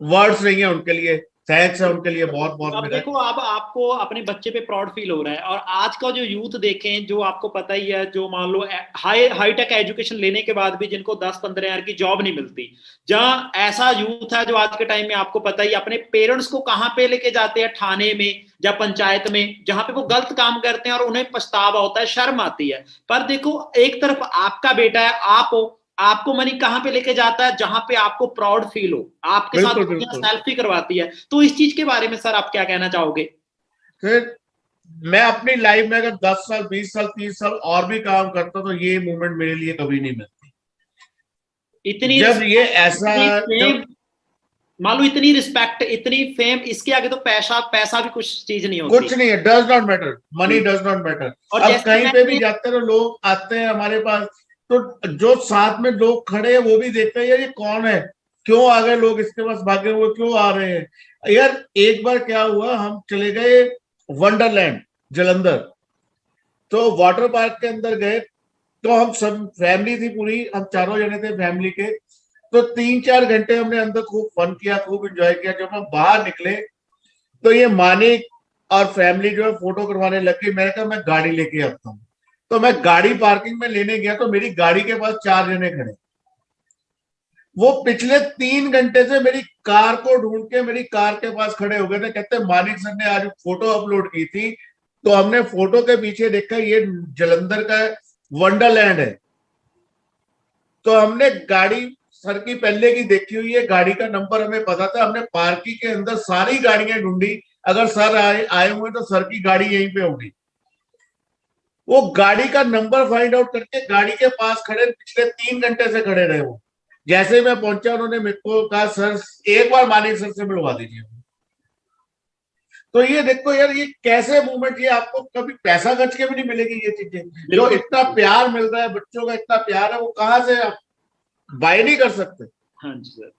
G: वर्ड्स नहीं है उनके लिए। थैंक्स है उनके लिए बहुत बहुत
A: अब
G: मेरा।
A: देखो, अब आपको अपने बच्चे पे प्राउड फील हो रहा है। और आज का जो यूथ देखें, जो आपको पता ही है, जो मान लो हाई टेक एजुकेशन लेने के बाद भी जिनको 10-15 हजार की जॉब नहीं मिलती, जहां ऐसा यूथ है जो आज के टाइम में आपको पता ही, अपने पेरेंट्स को कहां पे लेके जाते हैं, थाने में या पंचायत में, जहां पे वो गलत काम करते हैं और उन्हें पछतावा होता है, शर्म आती है। पर देखो, एक तरफ आपका बेटा है, आप हो, आपको मनी कहां पे लेके जाता है, जहां पे आपको प्राउड फील हो, आपके साथ
G: बिल्कुल
A: दुनिया
G: बिल्कुल।
A: सेल्फी करवाती है। तो इस चीज के बारे में सर आप क्या कहना चाहोगे?
G: फिर मैं अपनी लाइफ में अगर 10 साल 20 साल 30 साल और भी काम करता, तो ये मूवमेंट मेरे लिए कभी नहीं मिलती।
A: इतनी
G: जब ये ऐसा,
A: इतनी
G: जब
A: फेम, मान लो इतनी रिस्पेक्ट, इतनी फेम, इसके आगे तो पैसा पैसा भी कुछ चीज नहीं होती।
G: कुछ नहीं है, does not matter, money does not matter.
A: और
G: अब
A: जैसे
G: कहीं पे भी
A: मैंने,
G: जाते हैं, लोग आते हैं हमारे पास, तो जो साथ में लोग खड़े हैं वो भी देखते हैं यार ये कौन है, क्यों आ गए लोग इसके पास, भागे हुए क्यों आ रहे हैं। यार एक बार क्या हुआ, हम चले गए वंडरलैंड जलंधर, तो वाटर पार्क के अंदर गए। तो हम सब फैमिली थी पूरी, हम चारों जने थे फैमिली के। तो 3-4 घंटे हमने अंदर खूब फन किया, खूब एंजॉय किया। जब हम बाहर निकले तो ये मानिक और फैमिली जो है फोटो करवाने लग गई। मैंने कहा मैं गाड़ी लेके आता हूँ। तो मैं गाड़ी पार्किंग में लेने गया, तो मेरी गाड़ी के पास 4 जने खड़े। वो पिछले 3 घंटे से मेरी कार को ढूंढ के मेरी कार के पास खड़े हो गए थे। कहते मानिक सर ने आज फोटो अपलोड की थी, तो हमने फोटो के पीछे देखा ये जलंधर का वंडरलैंड है। तो हमने गाड़ी सर की पहले की देखी हुई है, गाड़ी का नंबर हमें पता था। हमने पार्किंग के अंदर सारी गाड़ियां ढूंढी, अगर सर आए हुए तो सर की गाड़ी यहीं पे होगी। वो गाड़ी का नंबर फाइंड आउट करके गाड़ी के पास खड़े, पिछले 3 घंटे से खड़े रहे। वो जैसे मैं पहुंचा, उन्होंने मेरे को कहा सर एक बार मानिक सर से मिलवा दीजिए। तो ये देखो यार, ये कैसे मूवमेंट, ये आपको कभी पैसा खर्च के भी नहीं मिलेगी ये चीजें। जो इतना प्यार मिल रहा है, बच्चों का इतना प्यार है, वो कहाँ से आप बाय नहीं कर सकते।
A: हाँ जी सर।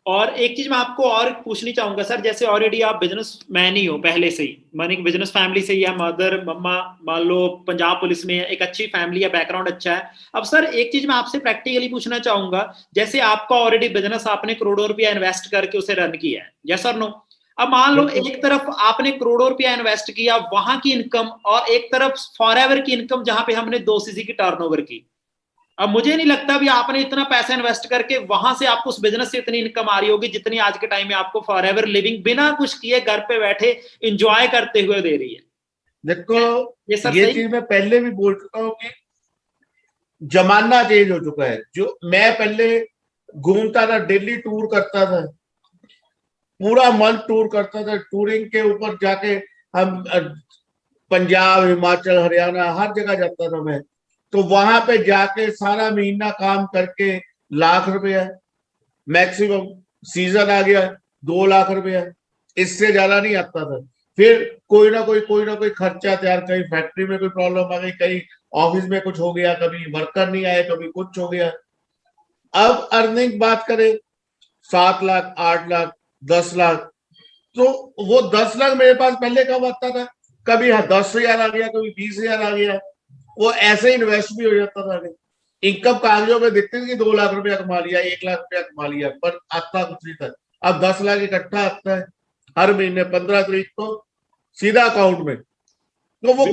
A: और एक चीज मैं आपको और पूछनी चाहूंगा सर, जैसे ऑलरेडी आप बिजनेस मैन ही हो पहले से ही, मानी बिजनेस फैमिली से ही है, मदर मम्मा मान लो पंजाब पुलिस में है, एक अच्छी फैमिली है, बैकग्राउंड अच्छा है। अब सर एक चीज मैं आपसे प्रैक्टिकली पूछना चाहूंगा, जैसे आपका ऑलरेडी बिजनेस, आपने करोड़ों रुपया इन्वेस्ट करके उसे रन किया है, यस और नो? अब मान लो एक तरफ आपने करोड़ों रुपया इन्वेस्ट किया, वहां की इनकम, और एक तरफ फॉरएवर की इनकम जहां पे हमने 2 सीसी की टर्नओवर की। अब मुझे नहीं लगता भी आपने इतना पैसा इन्वेस्ट करके वहां से आपको उस बिजनेस से इतनी इनकम आ रही होगी जितनी आज के टाइम में आपको फॉरएवर लिविंग बिना कुछ किए घर पे बैठे एंजॉय करते हुए दे रही है।
G: देखो
A: ये सर
G: ये
A: सही?
G: चीज मैं पहले भी बोल चुका हूँ कि जमाना चेंज हो चुका है। जो मैं पहले घूमता था, दिल्ली टूर करता था, पूरा मंथ टूर करता था, टूरिंग के ऊपर जाके हम पंजाब हिमाचल हरियाणा हर जगह जाता था मैं। तो वहां पे जाके सारा महीना काम करके लाख रुपया मैक्सिमम, सीजन आ गया 2 लाख रुपया, इससे ज्यादा नहीं आता था। फिर कोई ना कोई खर्चा तैयार, कहीं फैक्ट्री में कोई प्रॉब्लम आ गई, कहीं ऑफिस में कुछ हो गया, कभी वर्कर नहीं आए, कभी कुछ हो गया। अब अर्निंग बात करें 7 लाख 8 लाख 10 लाख, तो वो 10 लाख मेरे पास पहले कब आता था, कभी 10,000 आ गया, कभी 20,000 आ गया। वो ऐसे ही इन्वेस्ट भी हो जाता था। इनकम कागजों में दिखती थी कि 2 लाख रुपया कमा लिया, 1 लाख रुपया कमा लिया, पर आता कुछ नहीं था। अब 10 लाख इकट्ठा आता है हर महीने 15 तारीख को सीधा अकाउंट में, तो वो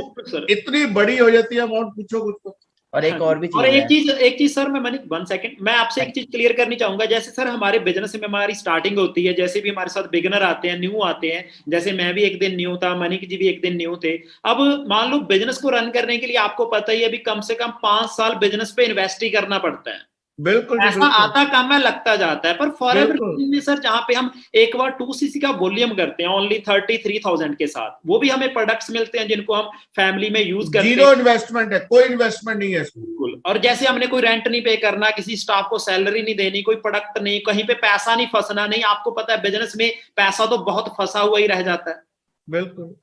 G: इतनी बड़ी हो जाती है अमाउंट, पूछो कुछ।
B: और एक और भी चीज
A: और
B: है।
A: एक चीज सर, मैं मनिक 1 सेकंड, मैं आपसे एक चीज क्लियर करनी चाहूंगा। जैसे सर हमारे बिजनेस में हमारी स्टार्टिंग होती है, जैसे भी हमारे साथ बिगिनर आते हैं, न्यू आते हैं, जैसे मैं भी एक दिन न्यू था, मनिक जी भी एक दिन न्यू थे। अब मान लो बिजनेस को रन करने के लिए आपको पता ही है, अभी कम से कम 5 साल बिजनेस पे इन्वेस्ट ही करना पड़ता है।
G: बिल्कुल
A: ऐसा आता काम है, लगता जाता है। पर फॉरएवर में सर जहां पे हम एक बार 2cc का वॉल्यूम करते हैं ओनली 33,000 के साथ, वो भी हमें प्रोडक्ट्स मिलते हैं जिनको हम फैमिली में यूज करते हैं।
G: जीरो इन्वेस्टमेंट है, कोई इन्वेस्टमेंट नहीं है इसमें।
A: बिल्कुल। और जैसे हमने कोई रेंट नहीं पे करना, किसी स्टाफ को सैलरी नहीं देनी, कोई प्रोडक्ट नहीं, कहीं पे पैसा नहीं फंसना नहीं। आपको पता है बिजनेस में पैसा तो बहुत फंसा हुआ ही रह जाता है।
G: बिल्कुल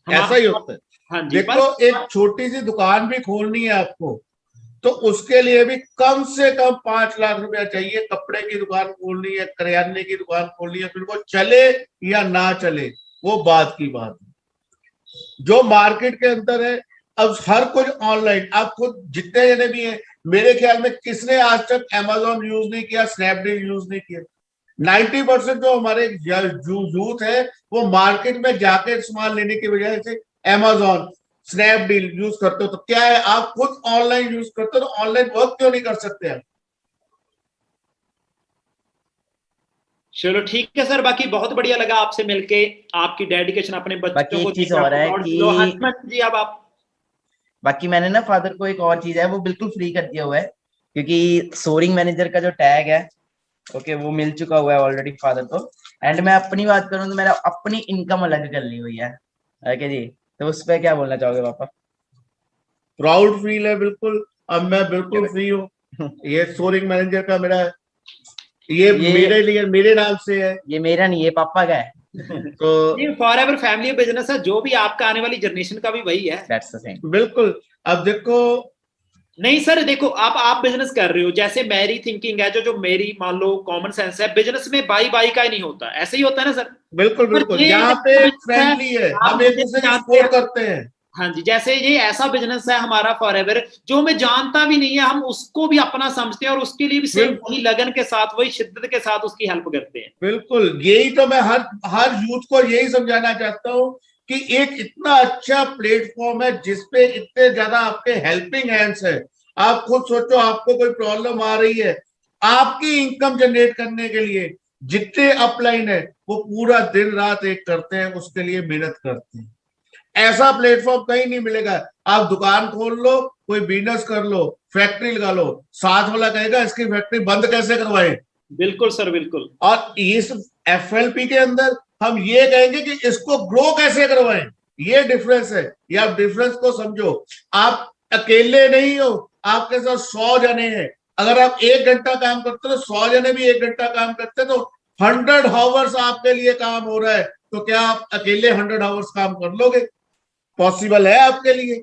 G: ऐसा ही होता है।
A: हाँ जी।
G: देखो एक छोटी सी दुकान भी खोलनी है आपको, तो उसके लिए भी कम से कम 5 लाख रुपया चाहिए। कपड़े की दुकान खोलनी है, करियाने की दुकान खोलनी है, फिर वो चले या ना चले वो बात की बात है। जो मार्केट के अंदर है अब हर कुछ ऑनलाइन। आप खुद जितने जने भी हैं, मेरे ख्याल में किसने आज तक Amazon यूज नहीं किया, स्नैपडील यूज नहीं किया। 90% जो हमारे यूथ है वो मार्केट में जाके सामान लेने की बजाय से Amazon स्नैपडील यूज करते हो। तो क्या है, आप खुद ऑनलाइन यूज करते हो, तो ऑनलाइन वर्क क्यों नहीं कर सकते हैं?
B: चलो ठीक है सर, बाकी बहुत बढ़िया लगा आपसे मिलके, आपकी डेडिकेशन अपने बच्चों को। चीज और है कि जी अब आप, बाकी मैंने ना फादर को एक और चीज है वो बिल्कुल फ्री कर दिया हुआ है, क्योंकि सोरिंग मैनेजर का जो टैग है ओके वो मिल चुका हुआ है ऑलरेडी फादर को। एंड मैं अपनी बात करूं तो मैंने अपनी इनकम अलग कर ली हुई है ओके जी। तो उस पर क्या बोलना चाहोगे पापा?
G: प्राउड फील है बिल्कुल। अब मैं बिल्कुल फ्री हूँ। ये सोरिंग मैनेजर का मेरा ये मेरे लिए मेरे नाम से है, ये मेरा नहीं, ये पापा का है। तो
B: फॉरएवर फैमिली बिजनेस है, जो भी आपका आने वाली जनरेशन का भी वही है।
G: That's the thing. बिल्कुल। अब देखो
B: नहीं सर देखो, आप बिजनेस कर रहे हो, जैसे मेरी थिंकिंग है, जो मेरी मान लो कॉमन सेंस है, बिजनेस में बाई का ही नहीं होता, ऐसे ही होता है ना सर?
G: बिल्कुल बिल्कुल। यहाँ पे फ्रेंडली है, हम एक दूसरे को सपोर्ट करते हैं।
B: हाँ जी, जैसे ये ऐसा बिजनेस है हमारा फॉरएवर, जो हमें जानता भी नहीं है, हम उसको भी अपना समझते हैं और उसके लिए भी सेम वही लगन के साथ, वही शिद्दत के साथ उसकी हेल्प करते हैं।
G: बिल्कुल, यही तो मैं हर यूथ को यही समझाना चाहता हूँ कि एक इतना अच्छा प्लेटफॉर्म है जिसपे इतने ज्यादा आपके हेल्पिंग हैंड्स है। आप खुद सोचो, आपको कोई प्रॉब्लम आ रही है, आपकी इनकम जनरेट करने के लिए जितने अपलाइन है वो पूरा दिन रात एक करते हैं, उसके लिए मेहनत करते हैं। ऐसा प्लेटफॉर्म कहीं नहीं मिलेगा। आप दुकान खोल लो, कोई बिजनेस कर लो, फैक्ट्री लगा लो, साथ वाला कहेगा इसकी फैक्ट्री बंद कैसे करवाएं।
B: बिल्कुल सर बिल्कुल।
G: और इस FLP के अंदर हम ये कहेंगे कि इसको ग्रो कैसे करवाएं। ये डिफरेंस है, ये आप डिफरेंस को समझो। आप अकेले नहीं हो, आपके साथ 100 जने हैं। अगर आप 1 घंटा काम करते हो, 100 जने भी 1 घंटा काम करते हैं, तो 100 आवर्स आपके लिए काम हो रहा है। तो क्या आप अकेले 100 आवर्स काम कर लोगे? पॉसिबल है आपके लिए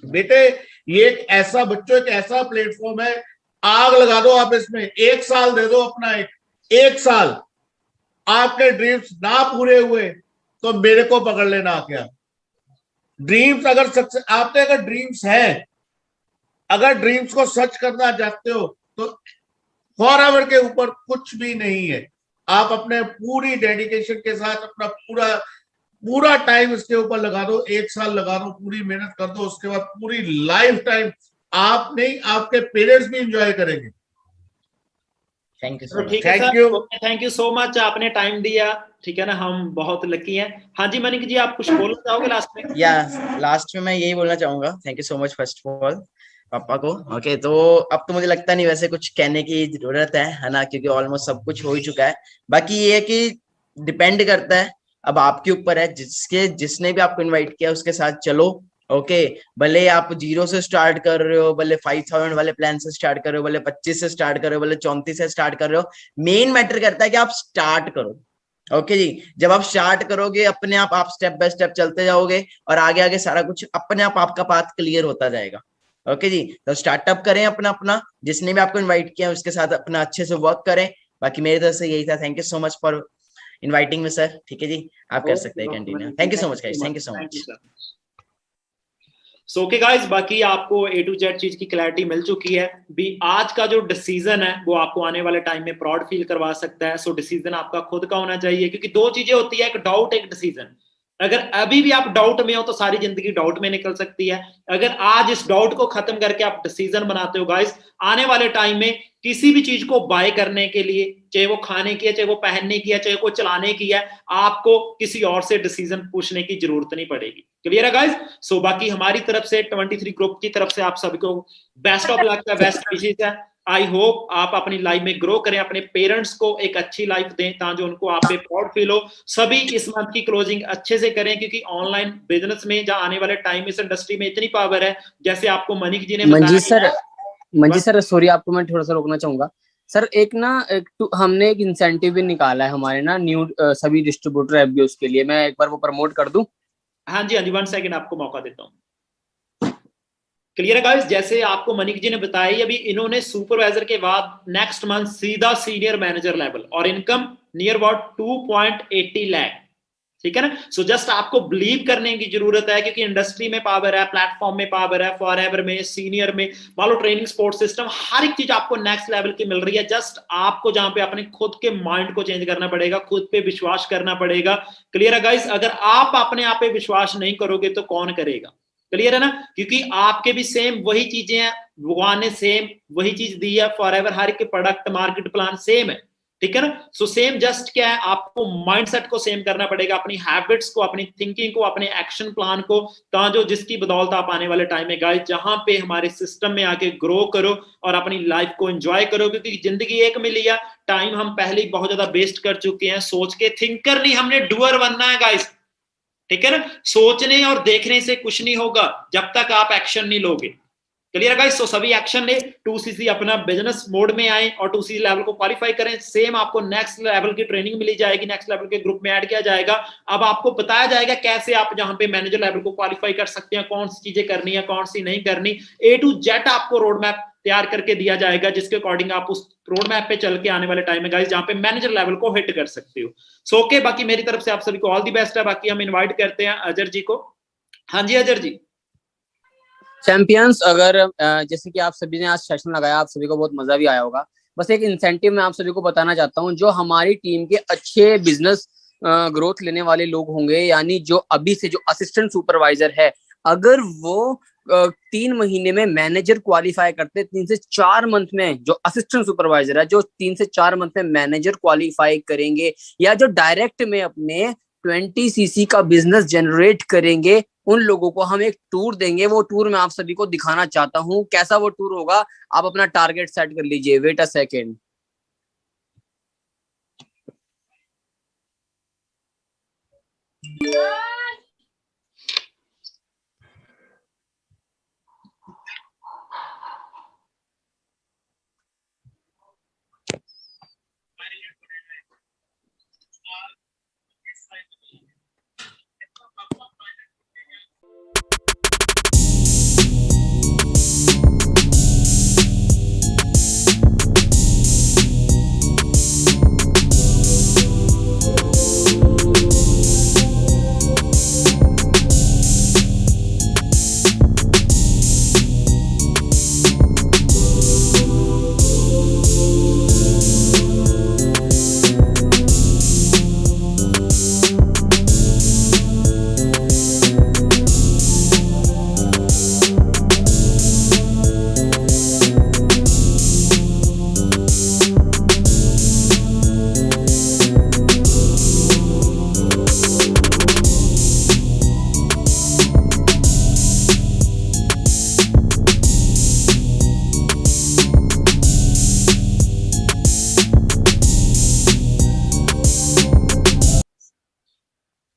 G: बेटे। ये एक ऐसा बच्चों एक ऐसा प्लेटफॉर्म है, आग लगा दो आप इसमें, 1 साल दे दो अपना, एक साल आपके ड्रीम्स ना पूरे हुए तो मेरे को पकड़ लेना। क्या ड्रीम्स अगर सक्सेस, आपके अगर ड्रीम्स हैं, अगर ड्रीम्स को सच करना चाहते हो, तो फॉरएवर के ऊपर कुछ भी नहीं है। आप अपने पूरी डेडिकेशन के साथ अपना पूरा टाइम इसके ऊपर लगा दो, 1 साल लगा दो, पूरी मेहनत कर दो, उसके बाद पूरी लाइफ टाइम आप नहीं, आपके पेरेंट्स भी एंजॉय करेंगे।
B: Thank you sir. ठीक है sir, thank you so much, आपने टाइम दिया, ठीक है ना, हम बहुत लकी हैं। हाँ जी मनिक जी, आप कुछ बोलना चाहोगे लास्ट में? या लास्ट में मैं यही बोलना चाहूंगा, thank you so much first of all पापा को। ओके तो अब तो मुझे लगता नहीं वैसे कुछ कहने की जरूरत है ना, क्योंकि ऑलमोस्ट सब कुछ हो ही चुका है। बाकी ये है कि डिपेंड करता है, अब आपके ऊपर है, जिसने भी आपको इनवाइट किया उसके साथ चलो। ओके भले आप 0 से स्टार्ट कर रहे हो, भले 5000 वाले प्लान से स्टार्ट कर रहे हो, भले 25 से स्टार्ट कर रहे हो, भले 34 से स्टार्ट कर रहे हो, मेन मैटर करता है कि आप स्टार्ट करो। ओके जी, जब आप स्टार्ट करोगे अपने आप स्टेप बाय स्टेप चलते जाओगे और आगे आगे सारा कुछ अपने आप आपका पाथ क्लियर होता जाएगा। ओके जी, तो स्टार्टअप करें अपना, जिसने भी आपको इन्वाइट किया उसके साथ अपना अच्छे से वर्क करें। बाकी मेरी तरफ से यही था। Thank you so much for inviting me sir. ठीक है जी, आप कर सकते हैं continue. Thank you so much guys, thank you so much.
A: So okay guys, बाकी आपको A to Z चीज की क्लैरिटी मिल चुकी है भी। आज का जो डिसीजन है वो आपको आने वाले टाइम में प्राउड फील करवा सकता है। सो डिसीजन आपका खुद का होना चाहिए, क्योंकि दो चीजें होती है, एक डाउट, एक डिसीजन। अगर अभी भी आप डाउट में हो तो सारी जिंदगी डाउट में निकल सकती है। अगर आज इस डाउट को खत्म करके आप डिसीजन बनाते हो गाइस, आने वाले टाइम में किसी भी चीज को बाय करने के लिए, चाहे वो खाने की है, चाहे वो पहनने की है, चाहे वो चलाने की है, आपको किसी और से डिसीजन पूछने की जरूरत नहीं पड़ेगी। क्लियर है गाइस? सो बाकी हमारी तरफ से 23 ग्रुप की तरफ से आप सभी को बेस्ट ऑफ लक है, बेस्ट विशेस है। आई होप आप अपनी लाइफ में ग्रो करें, अपने पेरेंट्स को एक अच्छी लाइफ दें ताकि उनको आप पे प्राउड फील हो। सभी इस मंथ की क्लोजिंग अच्छे से करें, क्योंकि ऑनलाइन बिजनेस में जहां आने वाले टाइम इस इंडस्ट्री में इतनी पावर है, जैसे आपको मनीष जी ने बताया।
C: मंजीत सर सॉरी, आपको मैं थोड़ा सा रोकना चाहूंगा सर। हमने एक इंसेंटिव भी निकाला है हमारे ना न्यू सभी डिस्ट्रीब्यूटर एफबीओस के लिए। मैं एक बार वो प्रमोट कर दूं?
A: हाँ जी, 1 सेकंड आपको मौका देता हूँ। क्लियर है गाइस? जैसे आपको मनीष जी ने बताया, अभी इन्होंने सुपरवाइजर के बाद नेक्स्ट मंथ सीधा सीनियर मैनेजर लेवल और इनकम नियर अबाउट 2.80 लाख। ठीक है ना? सो जस्ट आपको बिलीव करने की जरूरत है, क्योंकि इंडस्ट्री में पावर है, प्लेटफॉर्म में पावर है, फॉरएवर में, सीनियर में, मान लो ट्रेनिंग सपोर्ट सिस्टम, हर एक चीज आपको नेक्स्ट लेवल की मिल रही है। जस्ट आपको जहां पे अपने खुद के माइंड को चेंज करना पड़ेगा, खुद पे विश्वास करना पड़ेगा। क्लियर है गाइस? अगर आप अपने आप पे विश्वास नहीं करोगे तो कौन करेगा? क्लियर है ना? क्योंकि आपके भी सेम वही चीजें हैं, भगवान ने सेम वही चीज दी है। फॉरएवर हर एक प्रोडक्ट मार्केट प्लान सेम है। ठीक है ना? सो सेम जस्ट क्या है, आपको माइंडसेट को सेम करना पड़ेगा, अपनी हैबिट्स को, अपनी थिंकिंग को, अपने एक्शन प्लान को, जो जिसकी बदौलत आप आने वाले टाइम में गाइस जहां पे हमारे सिस्टम में आके ग्रो करो और अपनी लाइफ को एंजॉय करो। क्योंकि जिंदगी एक मिली है, टाइम हम पहले ही बहुत ज्यादा वेस्ट कर चुके हैं। सोच के थिंकर नहीं, हमने डूअर बनना है गाइस। ठीक है ना? सोचने और देखने से कुछ नहीं होगा जब तक आप एक्शन नहीं लोगे। Clear guys? सो सभी एक्शन ले, 2cc अपना बिजनेस मोड में आए और 2cc लेवल को क्वालिफाई करें। सेम आपको नेक्स्ट लेवल की ट्रेनिंग मिली जाएगी, नेक्स्ट लेवल के ग्रुप में ऐड किया जाएगा। अब आपको बताया जाएगा कैसे आप जहां पे मैनेजर लेवल को क्वालिफाई कर सकते हैं, कौन सी चीजें करनी है, कौन सी नहीं करनी। A to Z आपको रोड मैप तैयार करके दिया जाएगा, जिसके अकॉर्डिंग आप उस रोड मैप पे चल के आने वाले टाइम में गाइस जहां पे मैनेजर लेवल को हिट कर सकते हो। सो ओके, बाकी मेरी तरफ से आप सभी को ऑल दी बेस्ट है। बाकी हम इनवाइट करते हैं अजर जी को। हाँ जी अजर जी।
C: चैंपियंस, अगर जैसे कि आप सभी ने आज सेशन लगाया, आप सभी को बहुत मजा भी आया होगा। बस एक इंसेंटिव मैं आप सभी को बताना चाहता हूँ। जो हमारी टीम के अच्छे बिजनेस ग्रोथ लेने वाले लोग होंगे, यानी जो अभी से जो असिस्टेंट सुपरवाइजर है, अगर वो 3 महीने में मैनेजर क्वालिफाई करते, 3 से 4 मंथ में जो असिस्टेंट सुपरवाइजर है, जो 3 से 4 मंथ में मैनेजर क्वालिफाई करेंगे, या जो डायरेक्ट में अपने 20cc का बिजनेस जनरेट करेंगे, उन लोगों को हम एक टूर देंगे। वो टूर मैं आप सभी को दिखाना चाहता हूँ। कैसा वो टूर होगा, आप अपना टारगेट सेट कर लीजिए। Wait a second.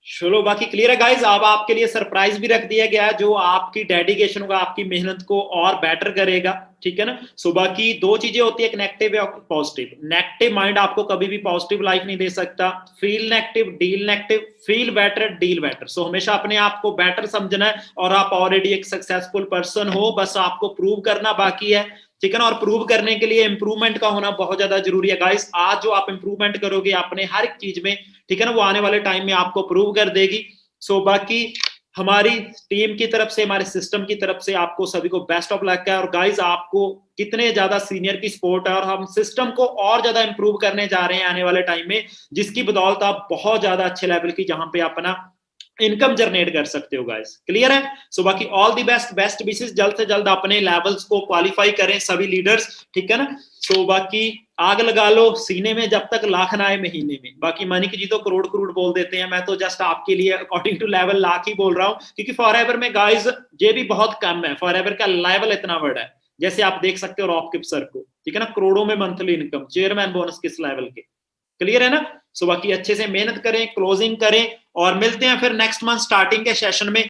A: चलो बाकी क्लियर है गाइस। अब आपके लिए सरप्राइज भी रख दिया गया है, जो आपकी डेडिकेशन होगा, आपकी मेहनत को और बेटर करेगा। ठीक है ना? सो बाकी 2 चीजें होती है, एक नेगेटिव और पॉजिटिव। नेगेटिव माइंड आपको कभी भी पॉजिटिव लाइफ नहीं दे सकता। Feel negative, deal negative, feel better, deal better. So हमेशा अपने आप को बेटर समझना है, और आप ऑलरेडी एक सक्सेसफुल पर्सन हो, बस आपको प्रूव करना बाकी है। ठीक है ना? और प्रूव करने के लिए इंप्रूवमेंट का होना बहुत ज्यादा जरूरी है गाइस। आज जो आप इंप्रूवमेंट करोगे अपने हर एक चीज में, ठीक है ना, वो आने वाले टाइम में आपको प्रूव कर देगी। सो बाकी हमारी टीम की तरफ से, हमारे सिस्टम की तरफ से आपको सभी को बेस्ट ऑफ लक है। और गाइस आपको कितने ज्यादा सीनियर की सपोर्ट है और हम सिस्टम को और ज्यादा इंप्रूव करने जा रहे हैं आने वाले टाइम में, जिसकी बदौलत आप बहुत ज्यादा अच्छे लेवल की जहां पे अपना इनकम जनरेट कर सकते हो गाइस। क्लियर है? सो बाकी ऑल दी बेस्ट विशेस, जल्द से जल्द अपने लेवल्स को क्वालिफाई करें सभी लीडर्स, ठीक है ना। सो बाकी आग लगा लो सीने में जब तक लाख ना आए महीने में। बाकी मनिक जी तो करोड़ करोड़ बोल देते हैं, मैं तो जस्ट आपके लिए अकॉर्डिंग टू लेवल लाख ही बोल रहा हूं, क्योंकि फॉरएवर में गाइस ये भी बहुत कम है, फॉरएवर का लेवल इतना बड़ा है, जैसे आप देख सकते हो रॉक किप्सर को, ठीक है ना, करोड़ों में मंथली इनकम, चेयरमैन बोनस किस लेवल के। क्लियर है ना? सो बाकी अच्छे से मेहनत करें, क्लोजिंग करें और मिलते हैं फिर नेक्स्ट मंथ स्टार्टिंग के सेशन में।